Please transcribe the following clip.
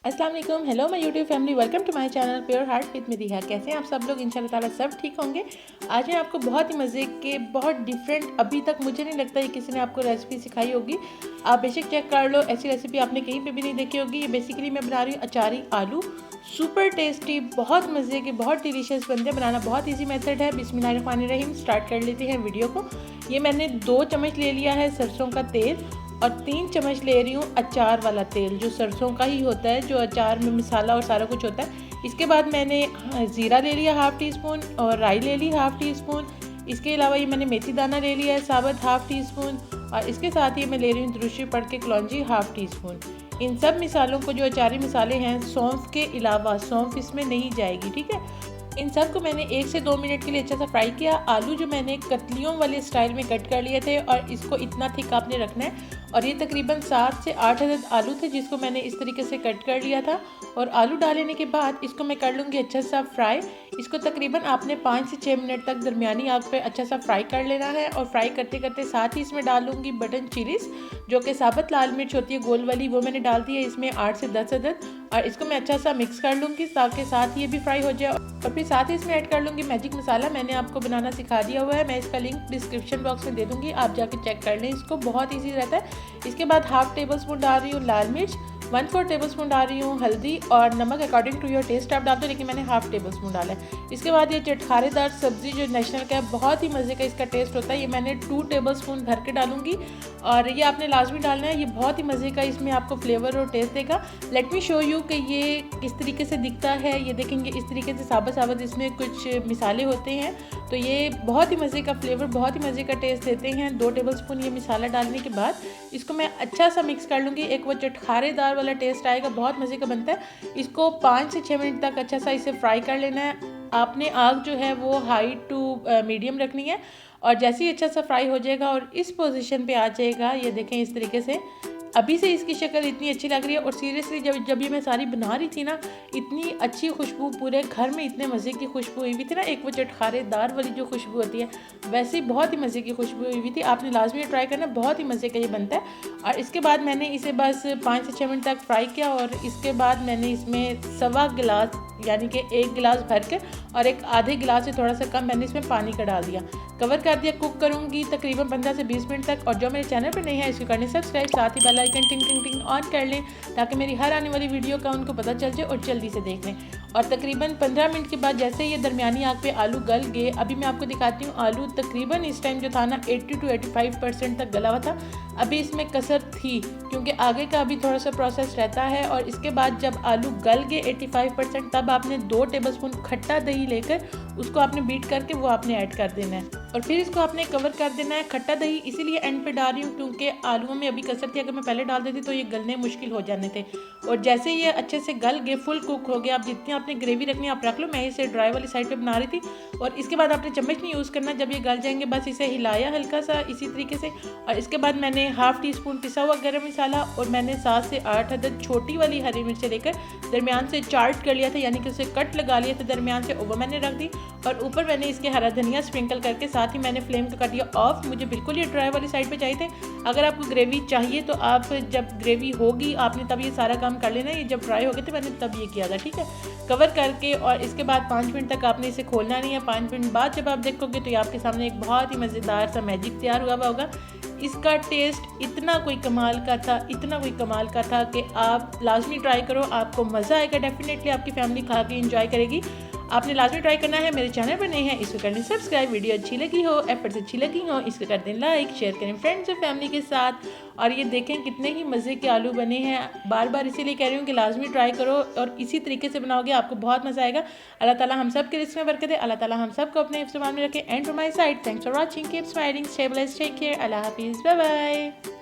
अस्सलाम वालेकुम, hello my YouTube family, welcome to my channel pure heart with Midiha. कैसे हैं आप सब लोग? इंशाल्लाह ताला सब ठीक होंगे। आज मैं आपको बहुत ही मज़े के, बहुत डिफरेंट, अभी तक मुझे नहीं लगता ये किसी ने आपको रेसिपी सिखाई होगी। आप बेशक चेक कर लो, ऐसी रेसिपी आपने कहीं पे भी नहीं देखी होगी। ये बेसिकली मैं बना रही हूँ अचारी आलू। सुपर टेस्टी, बहुत मज़े के, बहुत डिलीशियस बनते हैं। बनाना बहुत ईजी मेथड है। बिस्मिल्लाहिर्रहमानिर्रहीम, स्टार्ट कर लेते हैं वीडियो को। ये मैंने 2 चम्मच ले लिया है सरसों का तेल और 3 चम्मच ले रही हूँ अचार वाला तेल, जो सरसों का ही होता है, जो अचार में मसाला और सारा कुछ होता है। इसके बाद मैंने ज़ीरा ले लिया हाफ़ टी स्पून और राई ले ली हाफ़ टी स्पून। इसके अलावा ये मैंने मेथी दाना ले लिया है साबुत हाफ़ टी स्पून और इसके साथ ही मैं ले रही हूँ दुरुशी पड़ के कलौंजी हाफ़ टी स्पून। इन सब मिसालों को, जो अचारी मसाले हैं, सौंफ के अलावा, सौंफ इसमें नहीं जाएगी, ठीक है। इन सब को मैंने 1 से 2 मिनट के लिए अच्छा सा फ्राई किया। आलू जो मैंने कतलियों वाले स्टाइल में कट कर लिए थे और इसको इतना थिक आपने रखना है। और ये तकरीबन 7 से 8 अदद आलू थे जिसको मैंने इस तरीके से कट कर लिया था। और आलू डालने के बाद इसको मैं कर लूँगी अच्छा सा फ्राई। इसको तकरीबन आपने 5 से 6 मिनट तक दरमियानी आग पे अच्छा सा फ्राई कर लेना है। और फ्राई करते करते साथ ही इसमें डाल लूँगी बटन चिलीज़, जो कि साबुत लाल मिर्च होती है गोल वाली, वो मैंने डाल दी है इसमें 8 से 10 अदद। और इसको मैं अच्छा सा मिक्स कर लूँगी ताकि साथ ये भी फ्राई हो जाए। और फिर साथ ही इसमें ऐड कर लूँगी मैजिक मसाला। मैंने आपको बनाना सिखा दिया हुआ है, मैं इसका लिंक डिस्क्रिप्शन बॉक्स में दे दूँगी, आप जाके चेक कर लें। इसको बहुत ईजी रहता है। इसके बाद हाफ़ टेबल स्पून डाल रही हूँ लाल मिर्च, 1/4 टेबल स्पून डाल रही हूँ हल्दी और नमक अकॉर्डिंग टू योर टेस्ट आप डाल दो, लेकिन मैंने हाफ़ टेबल स्पून डाला है। इसके बाद ये चटखारेदार सब्ज़ी जो नेशनल का है, बहुत ही मज़े का इसका टेस्ट होता है, ये मैंने 2 टेबल स्पून भर के डालूंगी। और ये आपने लाजमी डालना है, ये बहुत ही मज़े का इसमें आपको फ्लेवर और टेस्ट देगा। लेट मी शो यू कि ये किस तरीके से दिखता है। ये देखेंगे इस तरीके से साबुत साबुत इसमें कुछ मिसाले होते हैं, तो ये बहुत ही मज़े का फ्लेवर, बहुत ही मज़े का टेस्ट देते हैं। 2 टेबल स्पून ये मिसाला डालने के बाद इसको मैं अच्छा सा मिक्स कर लूँगी। एक वो चटखारेदार वाला टेस्ट आएगा, बहुत मज़े का बनता है। इसको 5 से 6 मिनट तक अच्छा सा इसे फ्राई कर लेना है। आपने आग जो है वो हाई टू मीडियम रखनी है। और जैसे ही अच्छा सा फ्राई हो जाएगा और इस पोजीशन पे आ जाएगा, ये देखें इस तरीके से, अभी से इसकी शक्ल इतनी अच्छी लग रही है। और सीरियसली जब ये मैं सारी बना रही थी ना, इतनी अच्छी खुशबू, पूरे घर में इतने मज़े की खुशबू हुई हुई थी ना। एक वो चटखारेदार वाली जो खुशबू होती है, वैसे बहुत ही मज़े की खुशबू हुई हुई थी। आपने लाजमी ट्राई करना, बहुत ही मज़े का ये बनता है। और इसके बाद मैंने इसे बस 5 से 6 मिनट तक फ्राई किया। और इसके बाद मैंने इसमें 1.25 गिलास, यानी कि 1 गिलास भर के और एक आधे गिलास से थोड़ा सा कम मैंने इसमें पानी का डाल दिया, कवर कर दिया। कुक करूँगी तकरीबन 15 से 20 मिनट तक। और जो मेरे चैनल पर नहीं है इसको करने सब्सक्राइब, साथ ही बेल आइकन टिंग टिंग टिंग ऑन कर लें ताकि मेरी हर आने वाली वीडियो का उनको पता चल जाए और जल्दी से देख लें। और तकरीबन 15 मिनट के बाद जैसे ये दरमियानी आग पे आलू गल गए, अभी मैं आपको दिखाती हूँ। आलू तकरीबन इस टाइम जो था ना 80 to 85% तक गला हुआ था। अभी इसमें कसर थी क्योंकि आगे का अभी थोड़ा सा प्रोसेस रहता है। और इसके बाद जब आलू गल गए 85%, तब आपने 2 टेबलस्पून खट्टा दही लेकर उसको आपने बीट करके वो आपने ऐड कर देना है। और फिर इसको आपने कवर कर देना है। खट्टा दही इसीलिए एंड पे डाल रही हूँ क्योंकि आलूओं में अभी कसर थी, अगर मैं पहले डाल देती तो ये गलने मुश्किल हो जाने थे। और जैसे ये अच्छे से गल गए, फुल कुक हो गया, आप जितनी आपने ग्रेवी रखनी है आप रख लो। मैं इसे ड्राई वाली साइड पे बना रही थी। और इसके बाद आपने चम्मच नहीं यूज़ करना, जब ये गल जाएंगे बस इसे हिलाया हल्का सा इसी तरीके से। और इसके बाद मैंने हाफ़ टी स्पून पिसा हुआ गरम मसाला और मैंने 7 से 8 अदद छोटी वाली हरी मिर्चें लेकर दरमियान से चार्ट कर लिया था, यानी कि उसे कट लगा लिया था दरमियान से, वो मैंने रख दी। और ऊपर मैंने इसके हरा धनिया स्प्रिंकल करके, साथ ही मैंने फ्लेम को कर दिया ऑफ। मुझे बिल्कुल ये ड्राई वाली साइड पे चाहिए थे। अगर आपको ग्रेवी चाहिए तो आप जब ग्रेवी होगी आपने तब ये सारा काम कर लेना। ये जब ड्राई हो गए थे मैंने तब ये किया था, ठीक है। कवर करके और इसके बाद 5 मिनट तक आपने इसे खोलना नहीं है। 5 मिनट बाद जब आप देखोगे तो ये आपके सामने एक बहुत ही मज़ेदार सा मैजिक तैयार हुआ होगा। इसका टेस्ट इतना कोई कमाल का था, इतना कोई कमाल का था कि आप लाजमी ट्राई करो, आपको मज़ा आएगा। डेफिनेटली आपकी फैमिली खा के इंजॉय करेगी। आपने लाजमी ट्राई करना है। मेरे चैनल पर नहीं है इसको कर दें सब्सक्राइब। वीडियो अच्छी लगी हो, एफर्ट्स अच्छी लगी हो, इसको कर दें लाइक, शेयर करें फ्रेंड्स और फैमिली के साथ। और ये देखें कितने ही मज़े के आलू बने हैं। बार बार इसीलिए कह रही हूँ कि लाजमी ट्राई करो और इसी तरीके से बनाओगे आपको बहुत मज़ा आएगा। अल्लाह ताला हम सब के रिस्क में बरकत दे। अल्लाह ताला हम सब को अपने हिफ्ज़-ए-मान में रखे। And from my side, thanks for watching, keep smiling, stay blessed, take care, अल्लाह हाफिज़, बाय बाय।